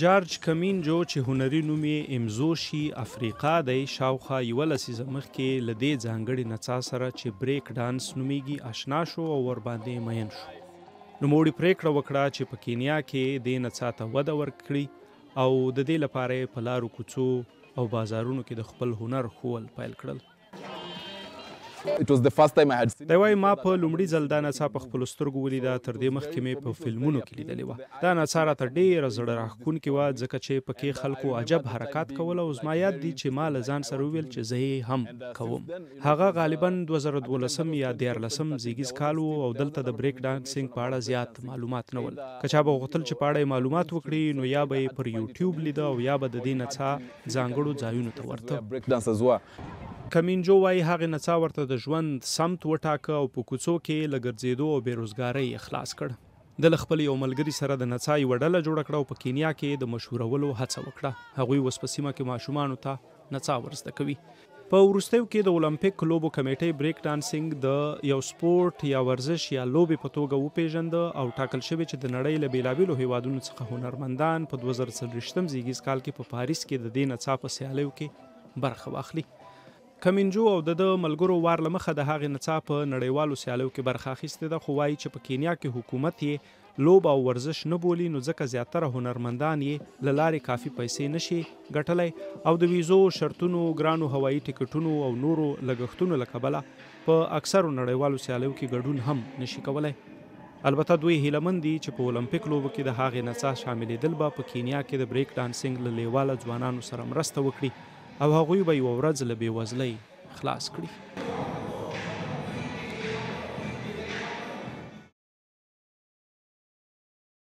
جارج کمینجو چې هنري نوم یې امزوشي افریقا دی شاوخوا 11 لسیزه مخکې له دې ځانګړي نڅا سره چې بریک ډانس نومیږي آشنا شو او ورباندې مین شو. نوموړي پریکړه وکړه چې په کینیا کې دې نڅا ته وده ورکړي او د دې لپاره یې په لارو کوڅو او بازارونو کې د خپل هنر ښوول پیل کړل. دی وایي ما په لومړي ځل دا نڅا په خپلو سترګو ولیده، تر دې مخکې مې په فلمونو کې لیدلې وه. دا نڅا راته ډېره زړه راښکونکې وه ځکه چې پکې خلکو عجب حرکات کول او زما یاد دي چې ما له ځان سره وویل چې زه یې هم کوم. هغه غالبا 2012 یا 14 زیږیز کال و او دلته د بریک ډانسینګ په اړه زیات معلومات نه ول. که چا به غوښتل چې په اړه یې معلومات وکړي نو یا به یې پر یوټیوب لیده او یا به د دې نڅا ځانګړو ځایونو ته ورته. کمینجو وایي هغې نڅا ورته د ژوند سمت وټاکه او په کوڅو کې له ګرځېدو او بېروزګارۍ یې خلاص کړ. د له خپل یو ملګري سره د نڅا یوه ډله جوړه کړه او په کینیا کې د مشهورولو هڅه وکړه. هغوی اوس په سیمه کې ماشومانو ته نڅا ورزده کوي. په وروستیو کې د اولمپیک لوبو کمیټۍ بریک ډانسینګ د یو سپورټ یا ورزش یا لوبې په توګه وپیژنده او ټاکل شوې چې د نړۍ له بېلابېلو هیوادونو څخه هنرمندان په 2024 زیږیز کال کې په پاریس کې د دې نڅا په سیالیو کې برخه واخلي. کمینجو او د ملګرو وار له مخه د هغې نڅا په نړیوالو سیالیو کې برخه اخیستې ده، خو وایي چې په کینیا کې حکومت یې لوب او ورزش نه بولي نو ځکه زیاتره هنرمندان یې له لارې کافي پیسې نشي ګټلی او د ویزو شرطونو، ګرانو هوایي ټکټونو او نورو لګښتونو له کبله په اکثرو نړیوالو سیالیو کې ګډون هم نشي کولی. البته دوی هیلهمند دي چې په اولمپیک لوبو کې د هغې نڅا شاملېدل به په کینیا کې د بریک ډانسینګ له لیواله ځوانانو سره مرسته وکړي او هغوی به یوه ورځ له بېوزلۍ خلاص کړي.